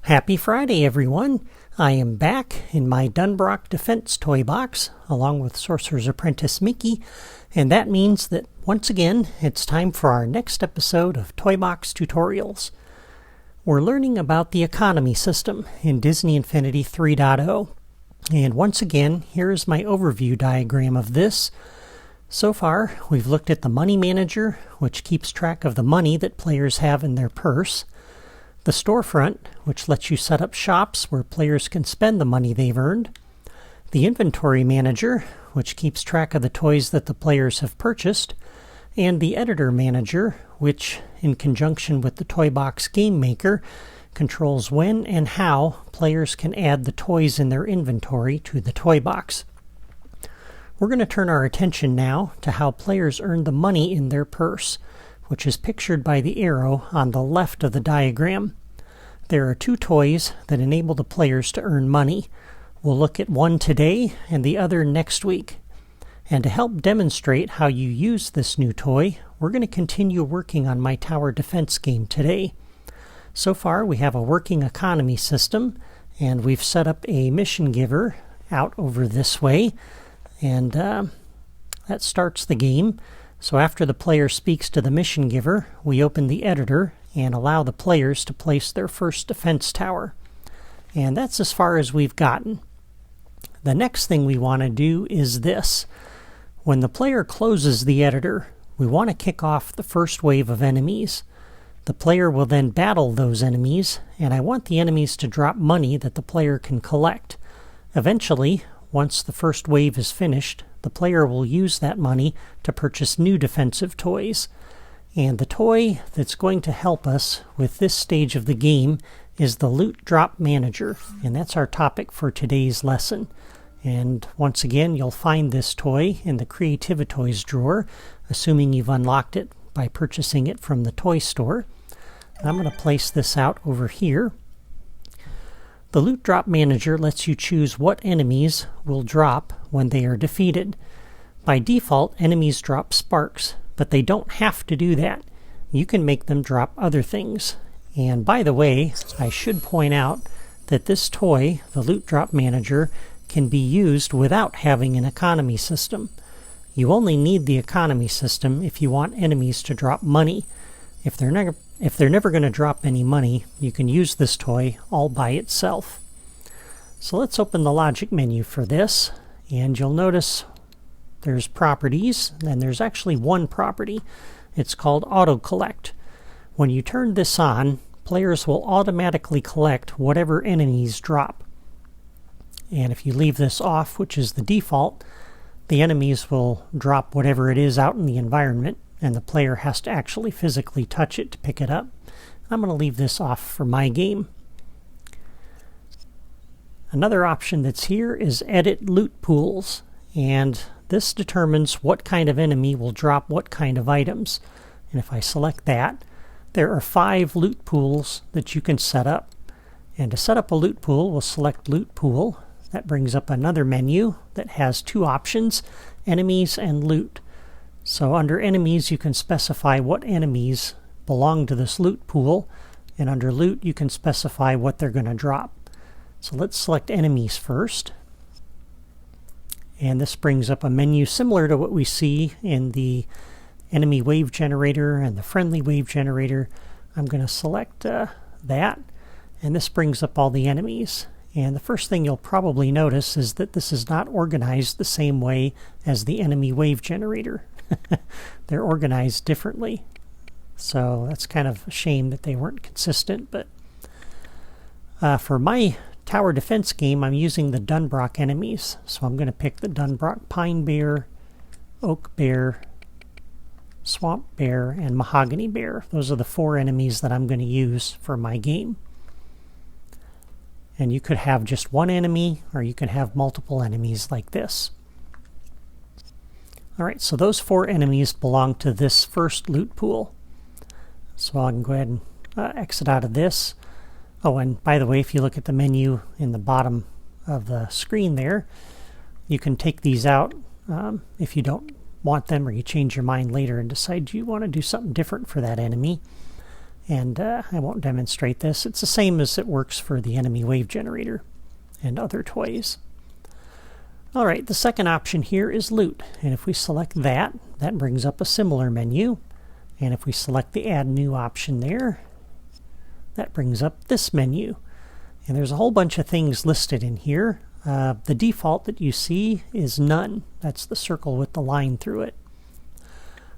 Happy Friday, everyone! I am back in my Dunbrock Defense toy box, along with Sorcerer's Apprentice Mickey, and that means that, once again, it's time for our next episode of Toy Box Tutorials. We're learning about the economy system in Disney Infinity 3.0, and once again, here is my overview diagram of this. So far, we've looked at the Money Manager, which keeps track of the money that players have in their purse, the storefront, which lets you set up shops where players can spend the money they've earned, the inventory manager, which keeps track of the toys that the players have purchased, and the editor manager, which, in conjunction with the Toy Box Game Maker, controls when and how players can add the toys in their inventory to the toy box. We're going to turn our attention now to how players earn the money in their purse, which is pictured by the arrow on the left of the diagram. There are two toys that enable the players to earn money. We'll look at one today and the other next week. And to help demonstrate how you use this new toy, we're going to continue working on my tower defense game today. So far, we have a working economy system, and we've set up a mission giver out over this way, and that starts the game. So after the player speaks to the mission giver, we open the editor and allow the players to place their first defense tower. And that's as far as we've gotten. The next thing we want to do is this. When the player closes the editor, we want to kick off the first wave of enemies. The player will then battle those enemies, and I want the enemies to drop money that the player can collect. Eventually, once the first wave is finished, the player will use that money to purchase new defensive toys. And the toy that's going to help us with this stage of the game is the Loot Drop Manager, and that's our topic for today's lesson. And once again, you'll find this toy in the Creativitoys drawer, assuming you've unlocked it by purchasing it from the toy store. And I'm going to place this out over here. The Loot Drop Manager lets you choose what enemies will drop when they are defeated. By default, enemies drop sparks, but they don't have to do that. You can make them drop other things. And by the way, I should point out that this toy, the Loot Drop Manager, can be used without having an economy system. You only need the economy system if you want enemies to drop money. If they're never going to drop any money, you can use this toy all by itself. So let's open the logic menu for this, and you'll notice there's properties, and there's actually one property. It's called Auto Collect. When you turn this on, players will automatically collect whatever enemies drop. And if you leave this off, which is the default, the enemies will drop whatever it is out in the environment, and the player has to actually physically touch it to pick it up. I'm going to leave this off for my game. Another option that's here is Edit Loot Pools, and this determines what kind of enemy will drop what kind of items. And if I select that, there are 5 loot pools that you can set up. And to set up a loot pool, we'll select Loot Pool. That brings up another menu that has 2 options, Enemies and Loot. So under Enemies, you can specify what enemies belong to this loot pool, and under Loot, you can specify what they're going to drop. So let's select Enemies first. And this brings up a menu similar to what we see in the Enemy Wave Generator and the Friendly Wave Generator. I'm going to select that, and this brings up all the enemies. And the first thing you'll probably notice is that this is not organized the same way as the Enemy Wave Generator. They're organized differently. So that's kind of a shame that they weren't consistent. But for my tower defense game, I'm using the Dunbrock enemies. So I'm going to pick the Dunbrock Pine Bear, Oak Bear, Swamp Bear, and Mahogany Bear. Those are the 4 enemies that I'm going to use for my game. And you could have just one enemy, or you can have multiple enemies like this. Alright, so those 4 enemies belong to this first loot pool. So I can go ahead and exit out of this. Oh, and by the way, if you look at the menu in the bottom of the screen there, you can take these out if you don't want them, or you change your mind later and decide you want to do something different for that enemy. And I won't demonstrate this. It's the same as it works for the enemy wave generator and other toys. Alright, the second option here is loot. And if we select that, that brings up a similar menu. And if we select the add new option there, that brings up this menu. And there's a whole bunch of things listed in here. The default that you see is none. That's the circle with the line through it.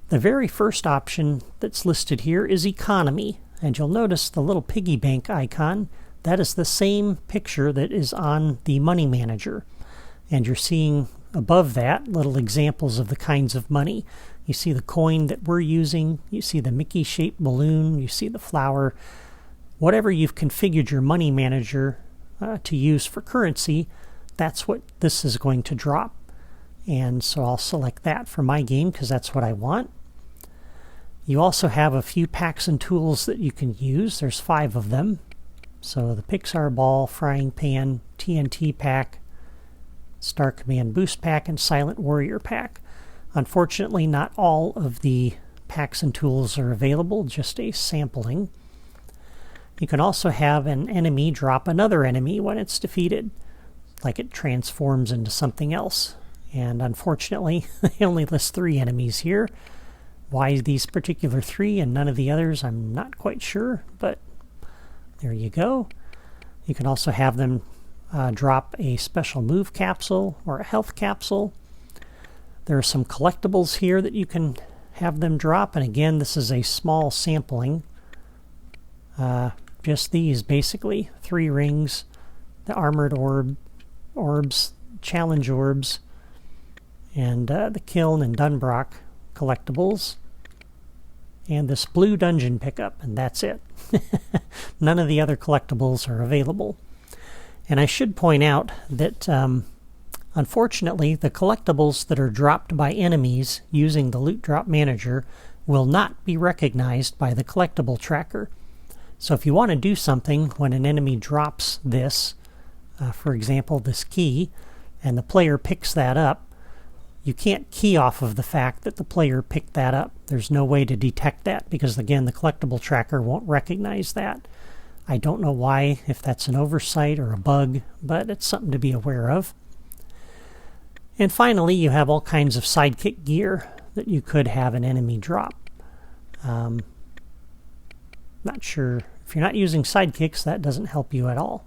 The very first option that's listed here is economy. And you'll notice the little piggy bank icon. That is the same picture that is on the money manager. And you're seeing above that little examples of the kinds of money. You see the coin that we're using. You see the Mickey-shaped balloon. You see the flower. Whatever you've configured your money manager to use for currency, that's what this is going to drop. And so I'll select that for my game because that's what I want. You also have a few packs and tools that you can use. There's 5 of them. So the Pixar Ball, Frying Pan, TNT Pack, Star Command Boost Pack, and Silent Warrior Pack. Unfortunately, not all of the packs and tools are available, just a sampling. You can also have an enemy drop another enemy when it's defeated, like it transforms into something else. And unfortunately, they only list 3 enemies here. Why these particular 3 and none of the others, I'm not quite sure, but there you go. You can also have them drop a special move capsule or a health capsule. There are some collectibles here that you can have them drop, and again, this is a small sampling. Just these, basically. 3 rings, the armored orbs, challenge orbs, and the Kiln and Dunbrock collectibles, and this blue dungeon pickup, and that's it. None of the other collectibles are available. And I should point out that unfortunately the collectibles that are dropped by enemies using the Loot Drop Manager will not be recognized by the collectible tracker. So if you want to do something when an enemy drops this, for example this key, and the player picks that up, you can't key off of the fact that the player picked that up. There's no way to detect that because, again, the collectible tracker won't recognize that. I don't know why, if that's an oversight or a bug, but it's something to be aware of. And finally, you have all kinds of sidekick gear that you could have an enemy drop. Not sure. If you're not using sidekicks, that doesn't help you at all.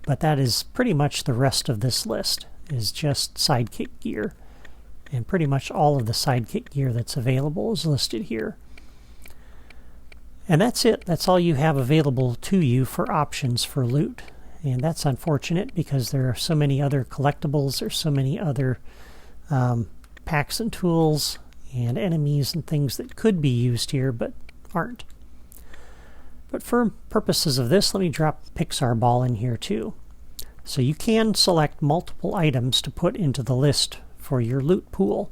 But that is pretty much the rest of this list, is just sidekick gear. And pretty much all of the sidekick gear that's available is listed here. And that's it. That's all you have available to you for options for loot. And that's unfortunate because there are so many other collectibles, there's so many other packs and tools and enemies and things that could be used here but aren't. But for purposes of this, let me drop Pixar Ball in here too. So you can select multiple items to put into the list for your loot pool.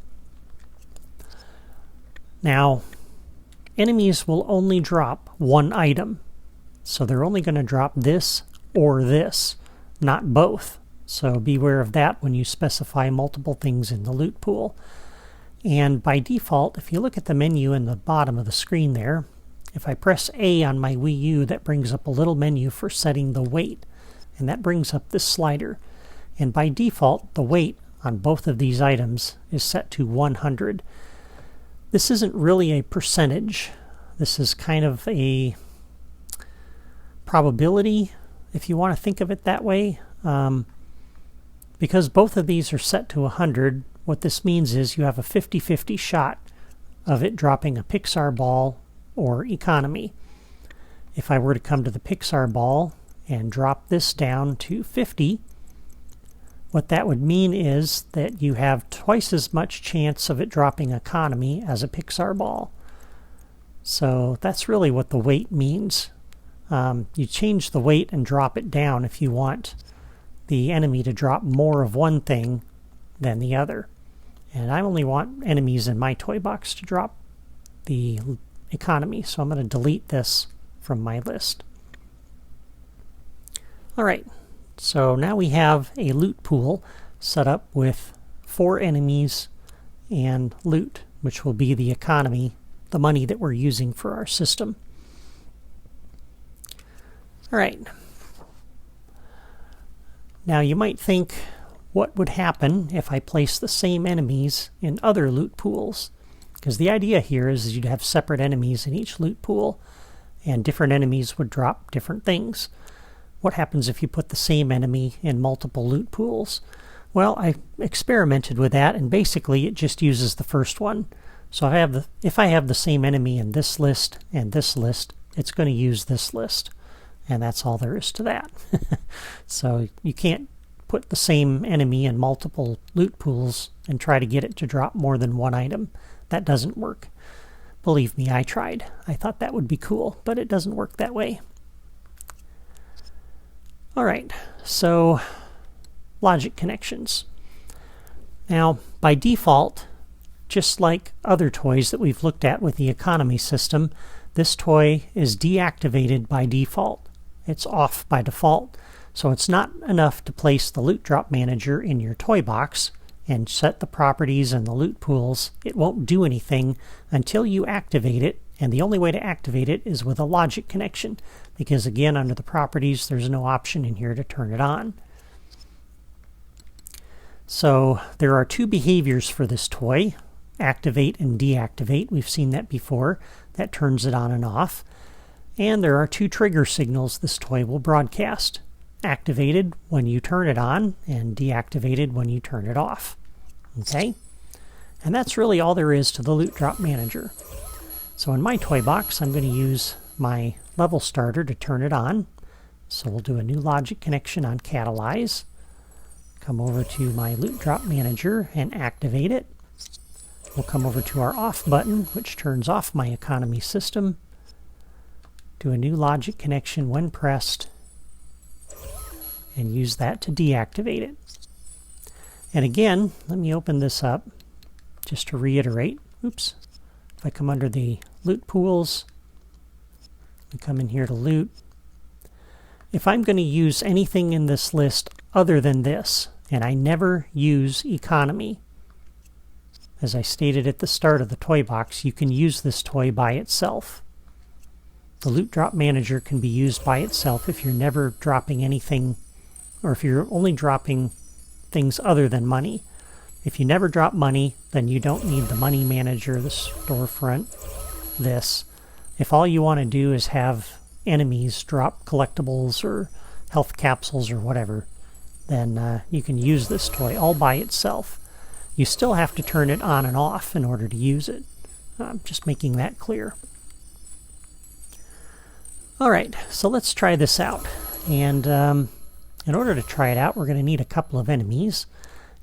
Now, enemies will only drop one item. So they're only going to drop this or this, not both. So beware of that when you specify multiple things in the loot pool. And by default, if you look at the menu in the bottom of the screen there, if I press A on my Wii U, that brings up a little menu for setting the weight. And that brings up this slider. And by default, the weight on both of these items is set to 100. This isn't really a percentage. This is kind of a probability, if you want to think of it that way. Because both of these are set to 100, what this means is you have a 50-50 shot of it dropping a Pixar Ball or economy. If I were to come to the Pixar Ball and drop this down to 50, what that would mean is that you have twice as much chance of it dropping economy as a Pixar Ball. So that's really what the weight means. You change the weight and drop it down if you want the enemy to drop more of one thing than the other. And I only want enemies in my toy box to drop the economy, so I'm going to delete this from my list. Alright, so now we have a loot pool set up with 4 enemies and loot, which will be the economy, the money that we're using for our system. All right. Now you might think, what would happen if I place the same enemies in other loot pools? Because the idea here is you'd have separate enemies in each loot pool, and different enemies would drop different things. What happens if you put the same enemy in multiple loot pools? Well, I experimented with that, and basically it just uses the first one. So if I have the same enemy in this list and this list, it's going to use this list. And that's all there is to that. So you can't put the same enemy in multiple loot pools and try to get it to drop more than one item. That doesn't work. Believe me, I tried. I thought that would be cool, but it doesn't work that way. All right, so logic connections. Now, by default, just like other toys that we've looked at with the economy system, this toy is deactivated by default. It's off by default. So it's not enough to place the loot drop manager in your toy box and set the properties and the loot pools. It won't do anything until you activate it, and the only way to activate it is with a logic connection, because again, under the properties, there's no option in here to turn it on. So there are two behaviors for this toy, activate and deactivate. We've seen that before. That turns it on and off. And there are two trigger signals this toy will broadcast. Activated when you turn it on, and deactivated when you turn it off. Okay? And that's really all there is to the loot drop manager. So in my toy box, I'm going to use my level starter to turn it on. So we'll do a new logic connection on Catalyze. Come over to my loot drop manager and activate it. We'll come over to our off button, which turns off my economy system. Do a new logic connection when pressed, and use that to deactivate it. And again, let me open this up just to reiterate. Oops. If I come under the loot pools, we come in here to loot. If I'm going to use anything in this list other than this, and I never use economy, as I stated at the start of the toy box, you can use this toy by itself. The loot drop manager can be used by itself if you're never dropping anything, or if you're only dropping things other than money. If you never drop money, then you don't need the money manager, the storefront, this. If all you want to do is have enemies drop collectibles or health capsules or whatever, then you can use this toy all by itself. You still have to turn it on and off in order to use it. I'm just making that clear. Alright, so let's try this out. And in order to try it out, we're going to need a couple of enemies.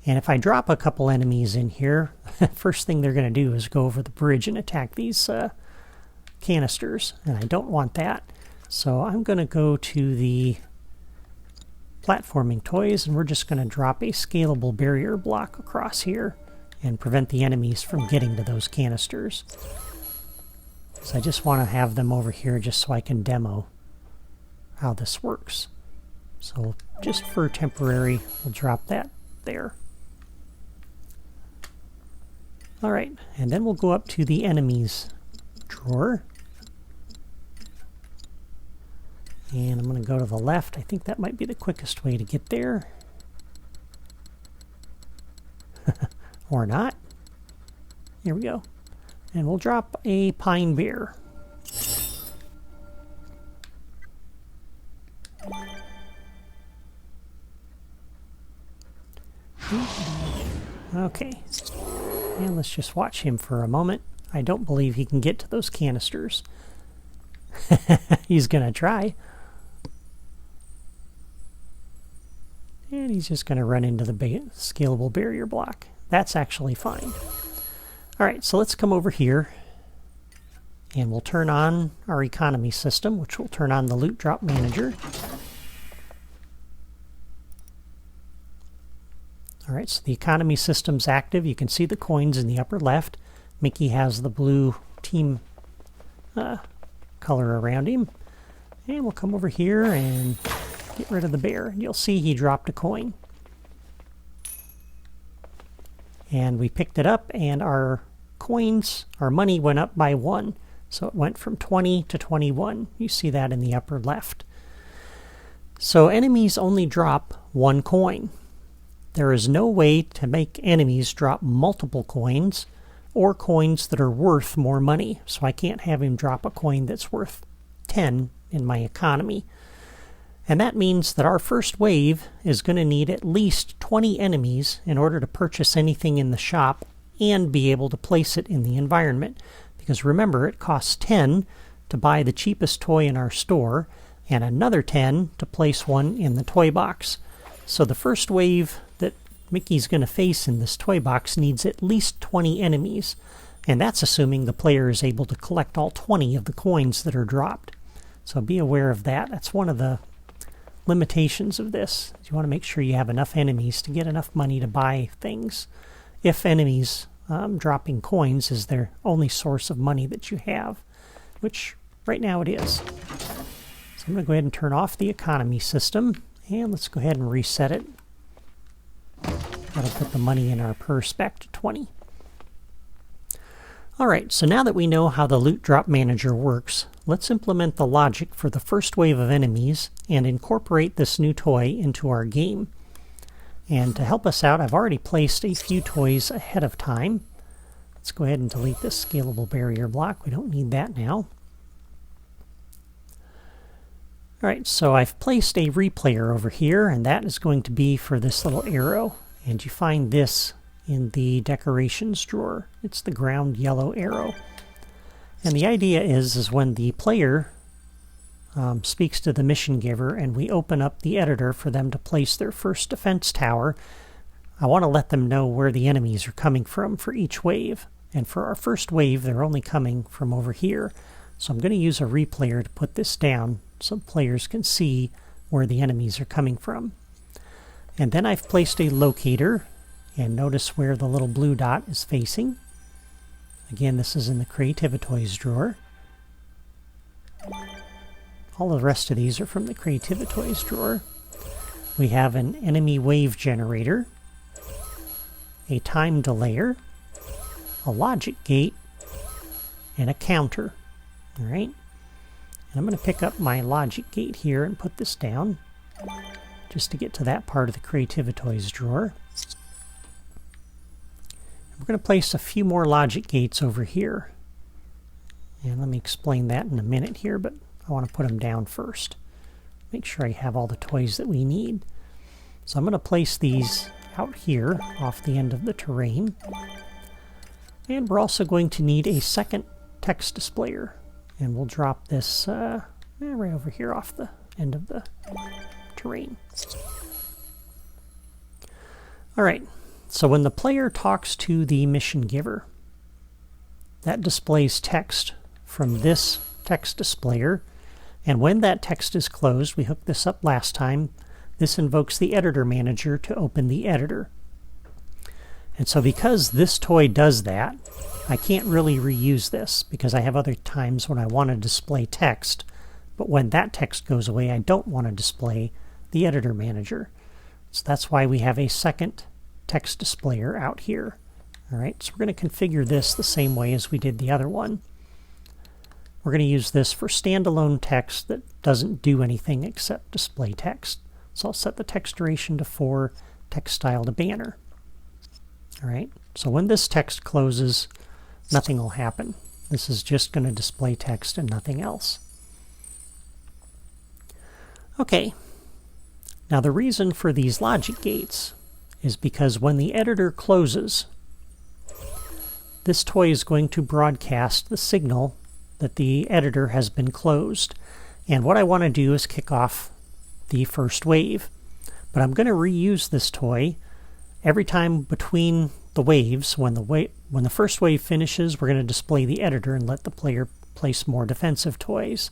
And if I drop a couple enemies in here, first thing they're going to do is go over the bridge and attack these canisters. And I don't want that. So I'm going to go to the platforming toys, and we're just going to drop a scalable barrier block across here and prevent the enemies from getting to those canisters. So I just want to have them over here just so I can demo how this works. So just for temporary, we'll drop that there. Alright, and then we'll go up to the enemies drawer. And I'm going to go to the left. I think that might be the quickest way to get there. Or not. Here we go. And we'll drop a pine bear. Okay. And let's just watch him for a moment. I don't believe he can get to those canisters. He's going to try. And he's just going to run into the scalable barrier block. That's actually fine. Alright, so let's come over here and we'll turn on our economy system, which will turn on the loot drop manager. Alright, so the economy system's active. You can see the coins in the upper left. Mickey has the blue team color around him. And we'll come over here and get rid of the bear. You'll see he dropped a coin. And we picked it up, and our coins, our money went up by 1. So it went from 20 to 21. You see that in the upper left. So enemies only drop one coin. There is no way to make enemies drop multiple coins or coins that are worth more money. So I can't have him drop a coin that's worth 10 in my economy. And that means that our first wave is going to need at least 20 enemies in order to purchase anything in the shop and be able to place it in the environment. Because remember, it costs 10 to buy the cheapest toy in our store and another 10 to place one in the toy box. So the first wave that Mickey's going to face in this toy box needs at least 20 enemies. And that's assuming the player is able to collect all 20 of the coins that are dropped. So be aware of that. That's one of the limitations of this. You want to make sure you have enough enemies to get enough money to buy things. If enemies dropping coins is their only source of money that you have, which right now it is. So I'm going to go ahead and turn off the economy system, and let's go ahead and reset it. That'll put the money in our purse back to 20. Alright, so now that we know how the Loot Drop Manager works, let's implement the logic for the first wave of enemies and incorporate this new toy into our game. And to help us out, I've already placed a few toys ahead of time. Let's go ahead and delete this scalable barrier block. We don't need that now. Alright, so I've placed a replayer over here, and that is going to be for this little arrow. And you find this in the decorations drawer. It's the ground yellow arrow. And the idea is when the player speaks to the mission giver and we open up the editor for them to place their first defense tower, I want to let them know where the enemies are coming from for each wave. And for our first wave, they're only coming from over here. So I'm going to use a replayer to put this down so players can see where the enemies are coming from. And then I've placed a locator, and notice where the little blue dot is facing. Again, this is in the Creativitoys drawer. All the rest of these are from the Creativitoys drawer. We have an enemy wave generator, a time delayer, a logic gate, and a counter. Alright, and I'm going to pick up my logic gate here and put this down just to get to that part of the Creativitoys drawer. We're going to place a few more logic gates over here. And let me explain that in a minute here, but I want to put them down first. Make sure I have all the toys that we need. So I'm going to place these out here off the end of the terrain. And we're also going to need a second text displayer. And we'll drop this right over here off the end of the terrain. Alright, so when the player talks to the mission giver, that displays text from this text displayer. And when that text is closed, we hooked this up last time, this invokes the editor manager to open the editor. And so because this toy does that, I can't really reuse this because I have other times when I want to display text, but when that text goes away, I don't want to display the editor manager. So that's why we have a second text displayer out here. Alright, so we're going to configure this the same way as we did the other one. We're going to use this for standalone text that doesn't do anything except display text. So I'll set the text duration to 4, text style to banner. Alright, so when this text closes, nothing will happen. This is just going to display text and nothing else. Okay, now the reason for these logic gates is because when the editor closes, this toy is going to broadcast the signal that the editor has been closed. And what I want to do is kick off the first wave. But I'm going to reuse this toy every time between the waves. When the first wave finishes, we're going to display the editor and let the player place more defensive toys.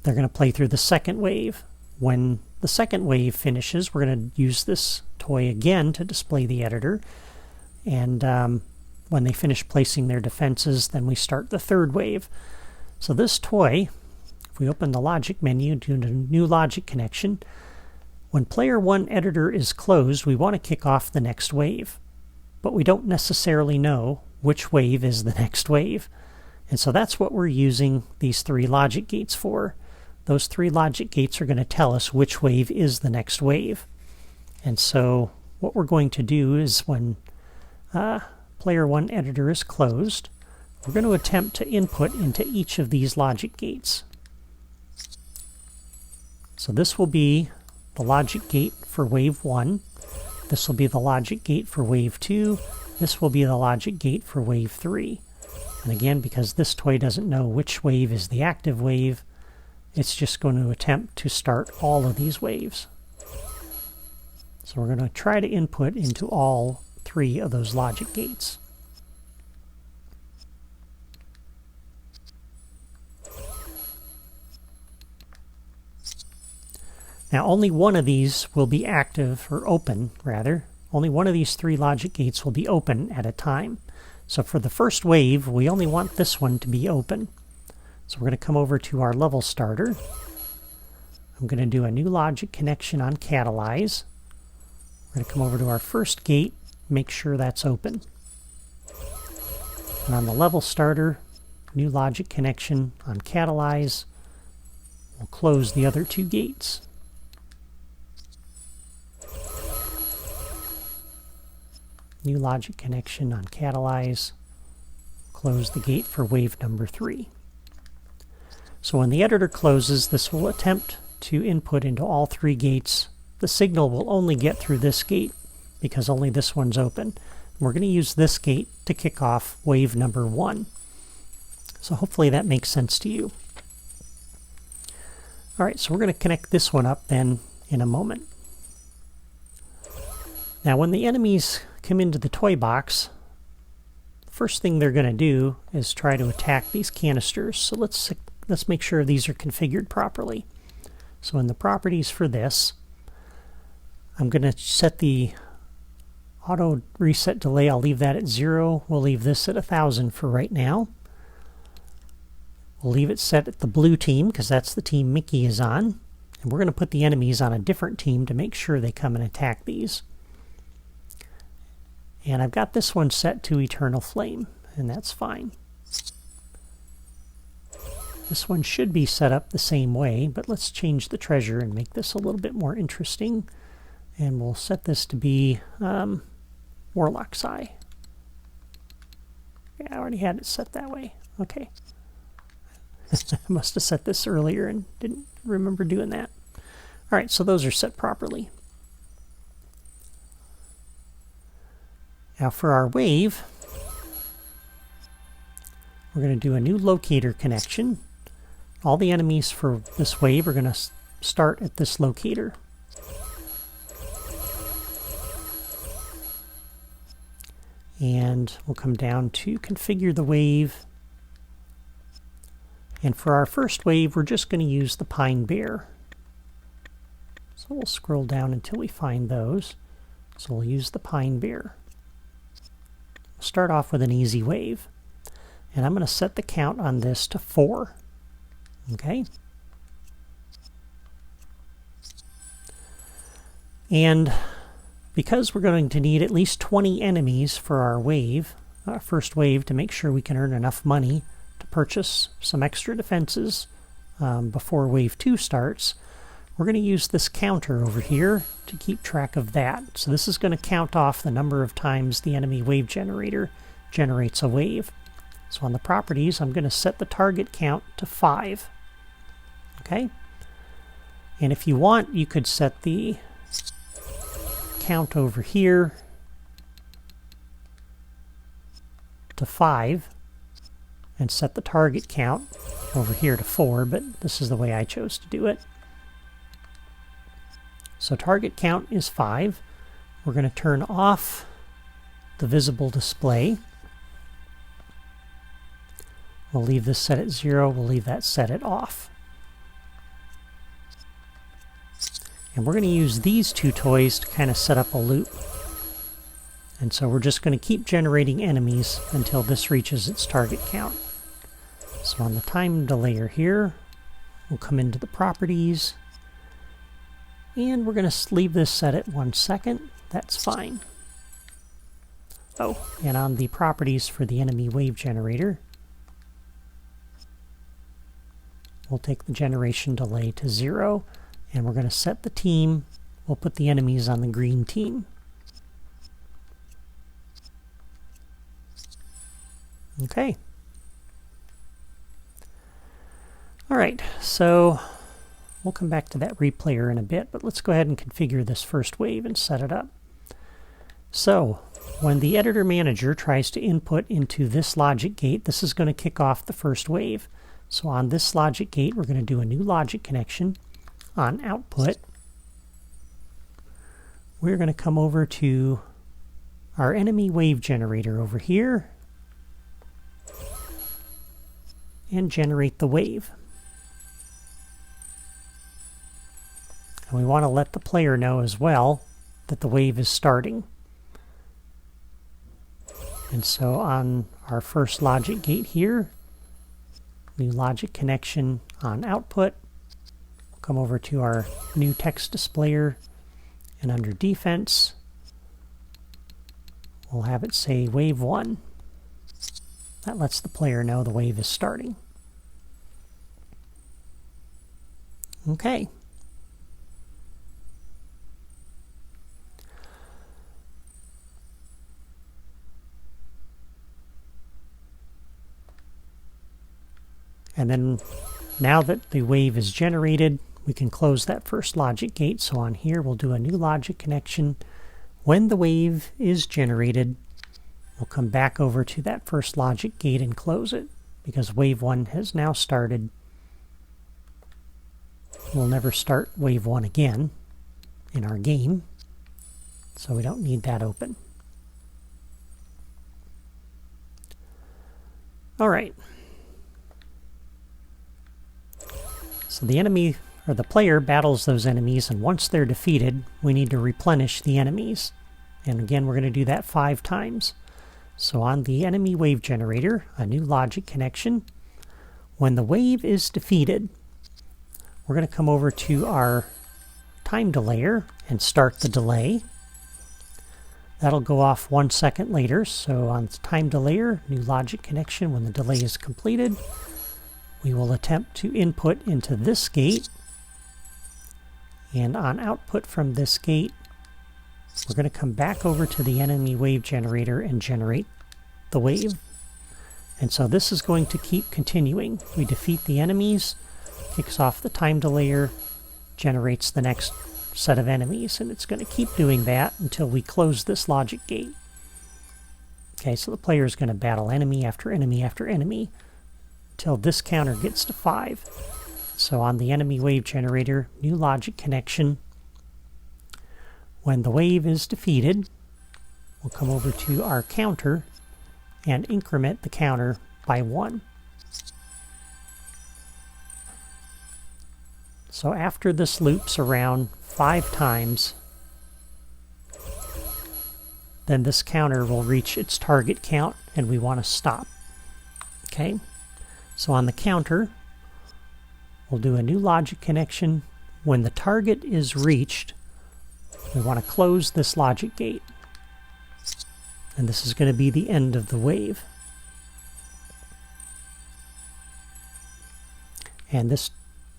They're going to play through the second wave. When the second wave finishes, we're going to use this toy again to display the editor. And when they finish placing their defenses, then we start the third wave. So this toy, if we open the logic menu, do a new logic connection, when player 1 editor is closed, we want to kick off the next wave. But we don't necessarily know which wave is the next wave. And so that's what we're using these 3 logic gates for. those 3 logic gates are going to tell us which wave is the next wave. And so what we're going to do is when Player 1 editor is closed, we're going to attempt to input into each of these logic gates. So this will be the logic gate for wave 1. This will be the logic gate for wave 2. This will be the logic gate for wave 3. And again, because this toy doesn't know which wave is the active wave, it's just going to attempt to start all of these waves. So we're going to try to input into all 3 of those logic gates. Now only one of these will be active, or open rather. Only one of these 3 logic gates will be open at a time. So for the first wave, we only want this one to be open. So we're going to come over to our level starter. I'm going to do a new logic connection on Catalyze. We're going to come over to our first gate, make sure that's open. And on the level starter, new logic connection on Catalyze. We'll close the other 2 gates. New logic connection on Catalyze. Close the gate for wave number 3. So when the editor closes, this will attempt to input into all 3 gates. The signal will only get through this gate because only this one's open. We're going to use this gate to kick off wave number 1. So hopefully that makes sense to you. Alright, so we're going to connect this one up then in a moment. Now when the enemies come into the toy box, the first thing they're going to do is try to attack these canisters. So let's make sure these are configured properly. So in the properties for this, I'm going to set the auto reset delay. I'll leave that at 0. We'll leave this at 1000 for right now. We'll leave it set at the blue team because that's the team Mickey is on. And we're going to put the enemies on a different team to make sure they come and attack these. And I've got this one set to Eternal Flame, and that's fine. This one should be set up the same way, but let's change the treasure and make this a little bit more interesting. And we'll set this to be Warlock's Eye. Yeah, I already had it set that way. Okay. I must have set this earlier and didn't remember doing that. Alright, so those are set properly. Now for our wave, we're going to do a new locator connection. All the enemies for this wave are going to start at this locator. And we'll come down to configure the wave. And for our first wave, we're just going to use the Pine Bear. So we'll scroll down until we find those. So we'll use the Pine Bear. We'll start off with an easy wave. And I'm going to set the count on this to 4. Okay? And because we're going to need at least 20 enemies for our wave, our first wave, to make sure we can earn enough money to purchase some extra defenses before wave 2 starts, we're going to use this counter over here to keep track of that. So this is going to count off the number of times the enemy wave generator generates a wave. So on the properties, I'm going to set the target count to 5. Okay? And if you want, you could set the count over here to 5 and set the target count over here to 4, but this is the way I chose to do it. So target count is 5. We're going to turn off the visible display. We'll leave this set at 0. We'll leave that set at off. And we're going to use these 2 toys to kind of set up a loop. And so we're just going to keep generating enemies until this reaches its target count. So on the time delayer here, we'll come into the properties. And we're going to leave this set at 1 second. That's fine. Oh, and on the properties for the enemy wave generator, we'll take the generation delay to 0, and we're going to set the team. We'll put the enemies on the green team. Okay. Alright, so we'll come back to that replayer in a bit, but let's go ahead and configure this first wave and set it up. So, when the editor manager tries to input into this logic gate, this is going to kick off the first wave. So on this logic gate, we're going to do a new logic connection. On output, we're going to come over to our enemy wave generator over here and generate the wave. And we want to let the player know as well that the wave is starting. And so on our first logic gate here, new logic connection on output, we'll come over to our new text displayer, and under defense, we'll have it say wave 1. That lets the player know the wave is starting. Okay. And then now that the wave is generated, we can close that first logic gate. So on here, we'll do a new logic connection. When the wave is generated, we'll come back over to that first logic gate and close it, because wave 1 has now started. We'll never start wave 1 again in our game, so we don't need that open. All right. So the enemy, or the player, battles those enemies, and once they're defeated, we need to replenish the enemies. And again, we're going to do that 5 times. So on the enemy wave generator, a new logic connection. When the wave is defeated, we're going to come over to our time delayer and start the delay. That'll go off 1 second later. So on time delayer, new logic connection, when the delay is completed, we will attempt to input into this gate, and on output from this gate, we're going to come back over to the enemy wave generator and generate the wave. And so this is going to keep continuing. We defeat the enemies, kicks off the time delayer, generates the next set of enemies, and it's going to keep doing that until we close this logic gate. Okay, so the player is going to battle enemy after enemy after enemy until this counter gets to 5. So on the enemy wave generator, new logic connection. When the wave is defeated, we'll come over to our counter and increment the counter by 1. So after this loops around 5 times, then this counter will reach its target count and we want to stop. Okay? So on the counter, we'll do a new logic connection. When the target is reached, we want to close this logic gate. And this is going to be the end of the wave. And this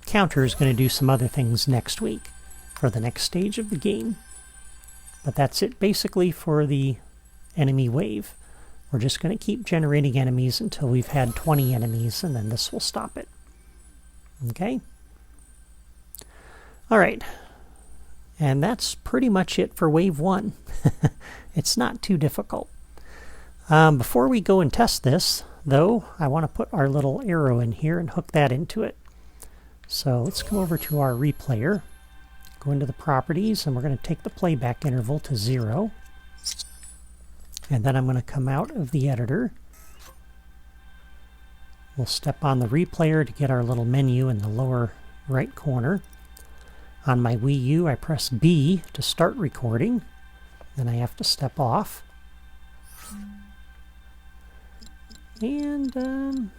counter is going to do some other things next week for the next stage of the game. But that's it basically for the enemy wave. We're just going to keep generating enemies until we've had 20 enemies, and then this will stop it. Okay? Alright. And that's pretty much it for Wave 1. It's not too difficult. Before we go and test this, though, I want to put our little arrow in here and hook that into it. So let's come over to our replayer, go into the properties, and we're going to take the playback interval to 0. And then I'm going to come out of the editor. We'll step on the replayer to get our little menu in the lower right corner. On my Wii U, I press B to start recording. Then I have to step off. And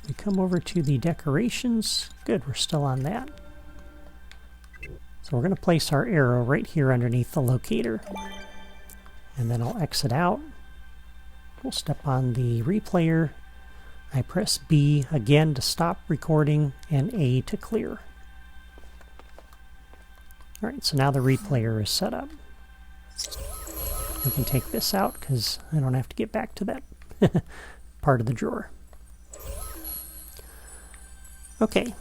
we come over to the decorations. Good, we're still on that. So we're going to place our arrow right here underneath the locator. And then I'll exit out. We'll step on the replayer, I press B again to stop recording and A to clear. Alright, so now the replayer is set up. We can take this out because I don't have to get back to that part of the drawer. Okay,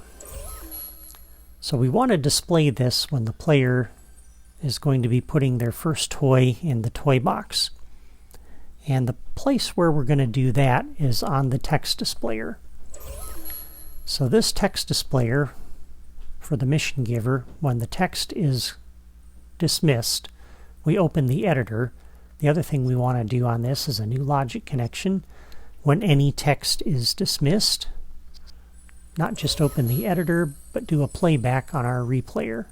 so we want to display this when the player is going to be putting their first toy in the toy box. And the place where we're going to do that is on the text displayer. So this text displayer for the mission giver, when the text is dismissed, we open the editor. The other thing we want to do on this is a new logic connection. When any text is dismissed, not just open the editor, but do a playback on our replayer.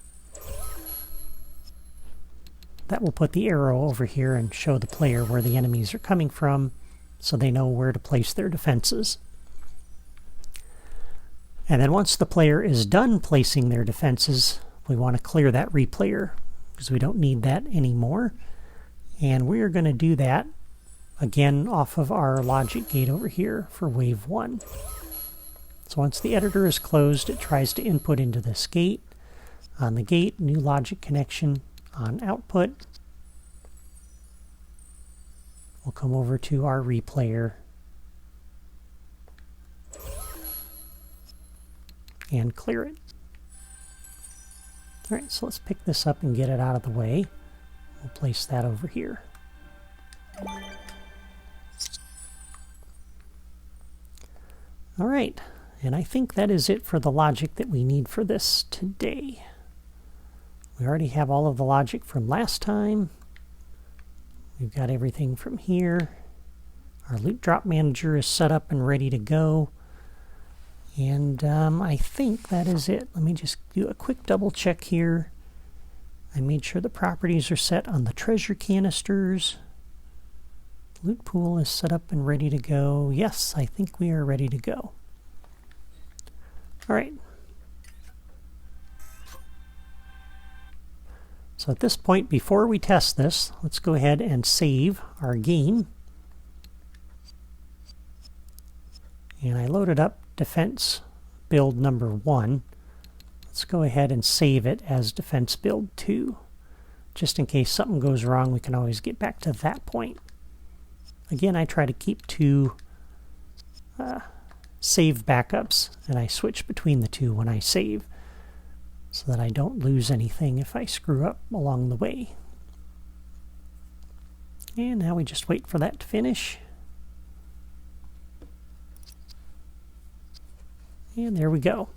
That will put the arrow over here and show the player where the enemies are coming from, so they know where to place their defenses. And then once the player is done placing their defenses, we want to clear that replayer because we don't need that anymore. And we are going to do that again off of our logic gate over here for wave 1. So once the editor is closed, it tries to input into this gate. On the gate, new logic connection. On output, we'll come over to our replayer and clear it. Alright, so let's pick this up and get it out of the way. We'll place that over here. Alright, and I think that is it for the logic that we need for this today. We already have all of the logic from last time. We've got everything from here. Our loot drop manager is set up and ready to go. And I think that is it. Let me just do a quick double check here. I made sure the properties are set on the treasure canisters. Loot pool is set up and ready to go. Yes, I think we are ready to go. All right. So at this point, before we test this, let's go ahead and save our game. And I loaded up defense build number 1. Let's go ahead and save it as defense build 2. Just in case something goes wrong, we can always get back to that point. Again, I try to keep 2 save backups, and I switch between the 2 when I save, so that I don't lose anything if I screw up along the way. And now we just wait for that to finish. And there we go.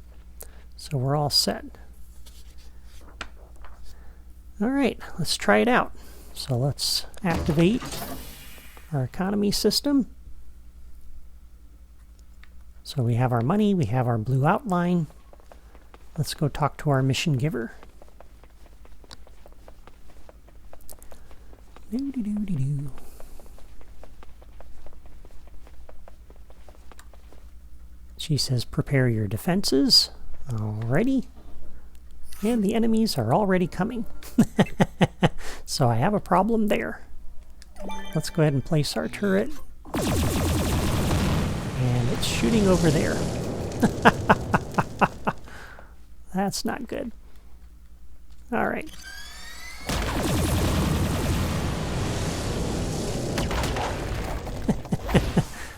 So we're all set. Alright, let's try it out. So let's activate our economy system. So we have our money, we have our blue outline. Let's go talk to our mission giver. Doo-doo-doo-doo-doo. She says, prepare your defenses. Alrighty. And the enemies are already coming. So I have a problem there. Let's go ahead and place our turret. And it's shooting over there. That's not good. Alright.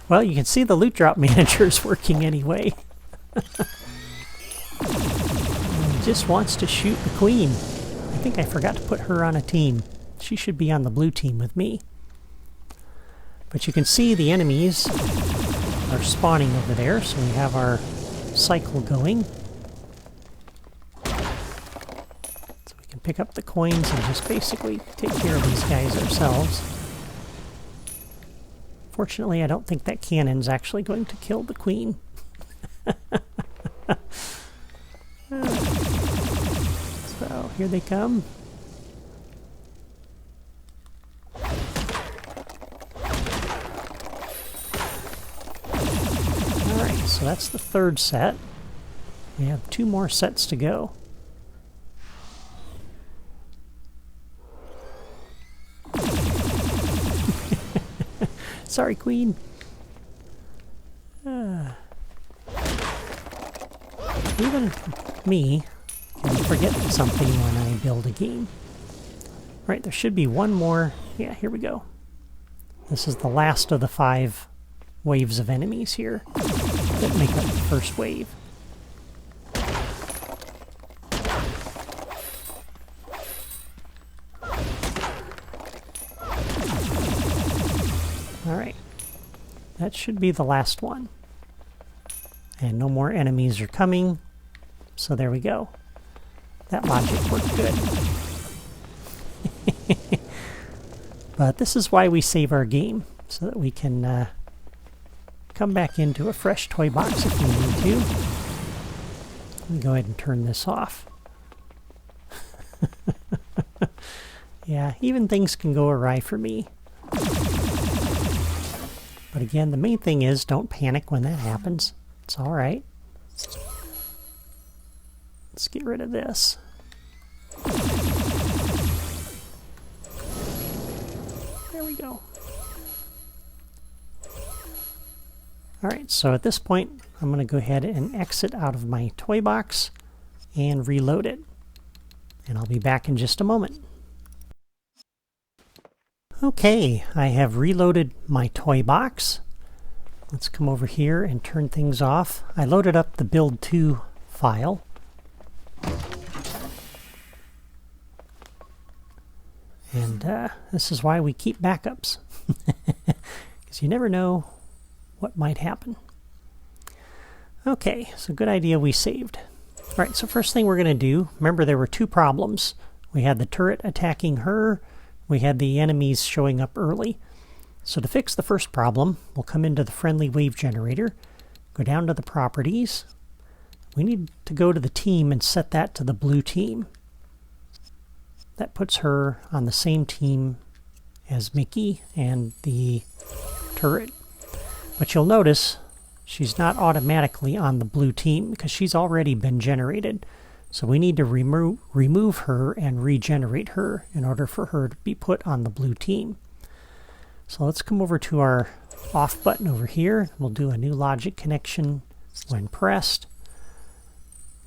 Well, you can see the loot drop manager is working anyway. He just wants to shoot the queen. I think I forgot to put her on a team. She should be on the blue team with me. But you can see the enemies are spawning over there, so we have our cycle going. So we can pick up the coins and just basically take care of these guys ourselves. Fortunately, I don't think that cannon's actually going to kill the queen. So, here they come. Alright, so that's the third set. We have 2 more sets to go. Sorry, Queen. Even me can forget something when I build a game. Right, there should be one more. Yeah, here we go. This is the last of the 5 waves of enemies here that make up the first wave. Alright, that should be the last one. And no more enemies are coming, so there we go. That logic worked good. But this is why we save our game, so that we can come back into a fresh toy box if we need to. Let me go ahead and turn this off. Yeah, even things can go awry for me. But again, the main thing is don't panic when that happens. It's alright. Let's get rid of this. There we go. Alright, so at this point, I'm going to go ahead and exit out of my toy box and reload it. And I'll be back in just a moment. Okay, I have reloaded my toy box. Let's come over here and turn things off. I loaded up the build2 file. And this is why we keep backups. Because you never know what might happen. Okay, so good idea we saved. Alright, so first thing we're going to do, remember there were 2 problems. We had the turret attacking her, we had the enemies showing up early. So to fix the first problem, we'll come into the friendly wave generator, go down to the properties. We need to go to the team and set that to the blue team. That puts her on the same team as Mickey and the turret. But you'll notice she's not automatically on the blue team because she's already been generated. So we need to remove her and regenerate her in order for her to be put on the blue team. So let's come over to our off button over here. We'll do a new logic connection when pressed.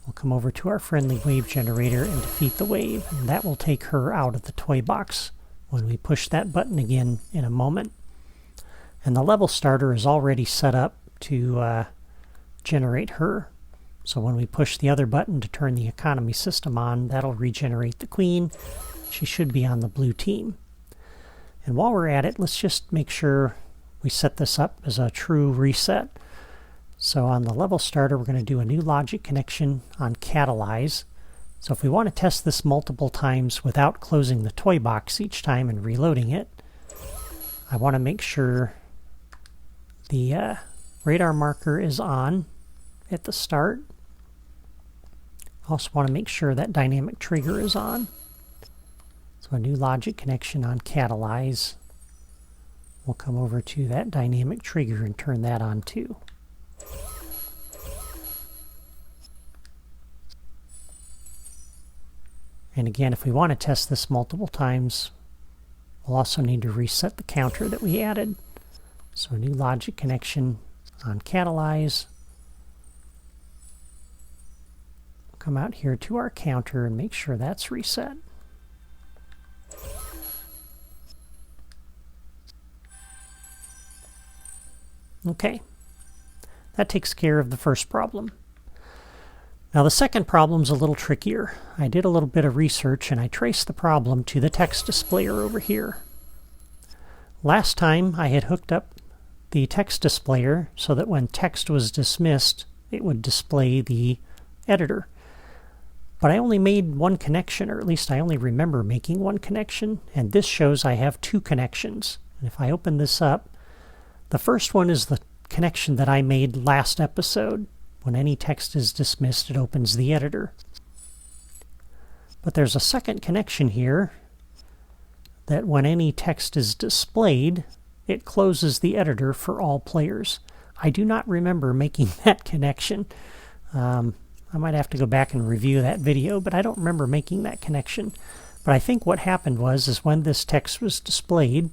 We'll come over to our friendly wave generator and defeat the wave, and that will take her out of the toy box when we push that button again in a moment. And the level starter is already set up to generate her. So when we push the other button to turn the economy system on, that'll regenerate the queen. She should be on the blue team. And while we're at it, let's just make sure we set this up as a true reset. So on the level starter, we're going to do a new logic connection on catalyze. So if we want to test this multiple times without closing the toy box each time and reloading it, I want to make sure the radar marker is on at the start. Also want to make sure that dynamic trigger is on. So a new logic connection on catalyze. We'll come over to that dynamic trigger and turn that on too. And again, if we want to test this multiple times, we'll also need to reset the counter that we added. So a new logic connection on catalyze. Come out here to our counter and make sure that's reset. Okay, that takes care of the first problem. Now the second problem's a little trickier. I did a little bit of research and I traced the problem to the text displayer over here. Last time I had hooked up the text displayer so that when text was dismissed, it would display the editor. But I only made one connection, or at least I only remember making one connection, and this shows I have 2 connections. And if I open this up, the first one is the connection that I made last episode. When any text is dismissed, it opens the editor. But there's a second connection here that when any text is displayed, it closes the editor for all players. I do not remember making that connection. I might have to go back and review that video, but I don't remember making that connection. But I think what happened is when this text was displayed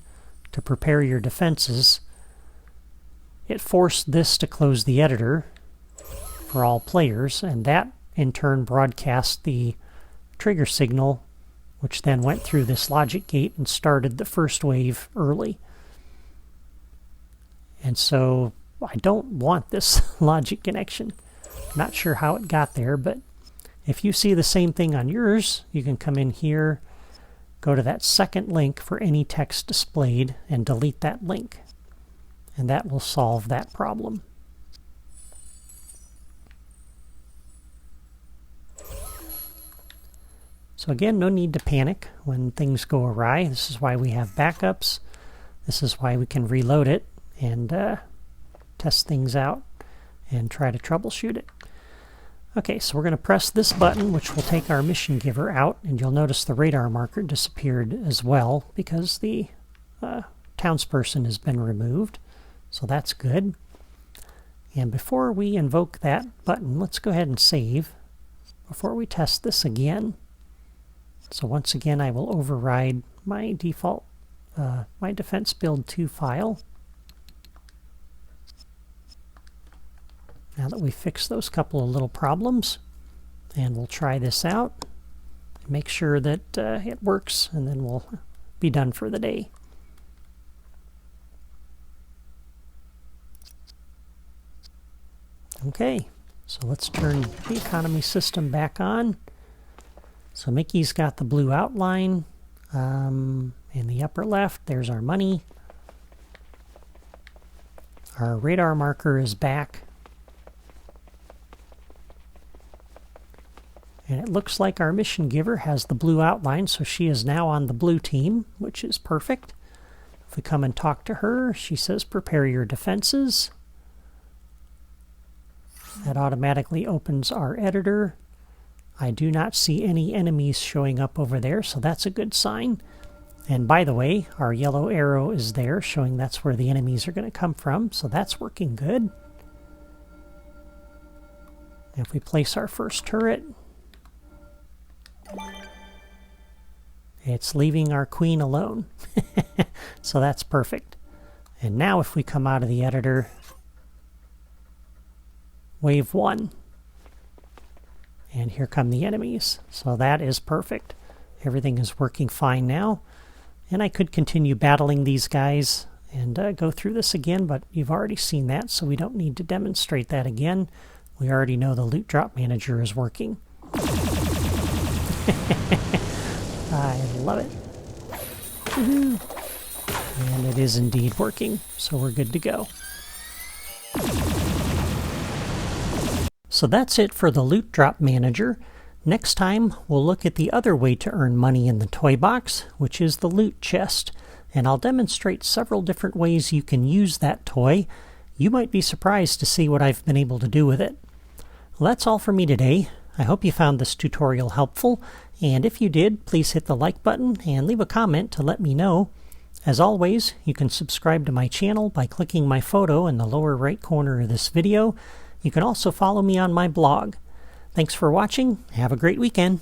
to prepare your defenses, it forced this to close the editor for all players, and that in turn broadcast the trigger signal, which then went through this logic gate and started the first wave early. And so I don't want this logic connection. Not sure how it got there, but if you see the same thing on yours, you can come in here, go to that second link for any text displayed, and delete that link. And that will solve that problem. So again, no need to panic when things go awry. This is why we have backups. This is why we can reload it and test things out and try to troubleshoot it. Okay, so we're going to press this button, which will take our mission giver out, and you'll notice the radar marker disappeared as well because the townsperson has been removed. So that's good. And before we invoke that button, let's go ahead and save before we test this again. So once again, I will override my default, my Defense Build 2 file. Now that we've fixed those couple of little problems, and we'll try this out, make sure that it works, and then we'll be done for the day. Okay, so let's turn the economy system back on. So Mickey's got the blue outline in the upper left. There's our money. Our radar marker is back. And it looks like our mission giver has the blue outline, so she is now on the blue team, which is perfect. If we come and talk to her, she says, prepare your defenses. That automatically opens our editor. I do not see any enemies showing up over there, so that's a good sign. And by the way, our yellow arrow is there, showing that's where the enemies are going to come from, so that's working good. If we place our first turret, it's leaving our queen alone. So that's perfect. And now if we come out of the editor, wave 1. And here come the enemies. So that is perfect. Everything is working fine now. And I could continue battling these guys and go through this again, but you've already seen that, so we don't need to demonstrate that again. We already know the loot drop manager is working. I love it. Woohoo. And it is indeed working, so we're good to go. So that's it for the Loot Drop Manager. Next time, we'll look at the other way to earn money in the toy box, which is the Loot Chest. And I'll demonstrate several different ways you can use that toy. You might be surprised to see what I've been able to do with it. Well, that's all for me today. I hope you found this tutorial helpful, and if you did, please hit the like button and leave a comment to let me know. As always, you can subscribe to my channel by clicking my photo in the lower right corner of this video. You can also follow me on my blog. Thanks for watching. Have a great weekend.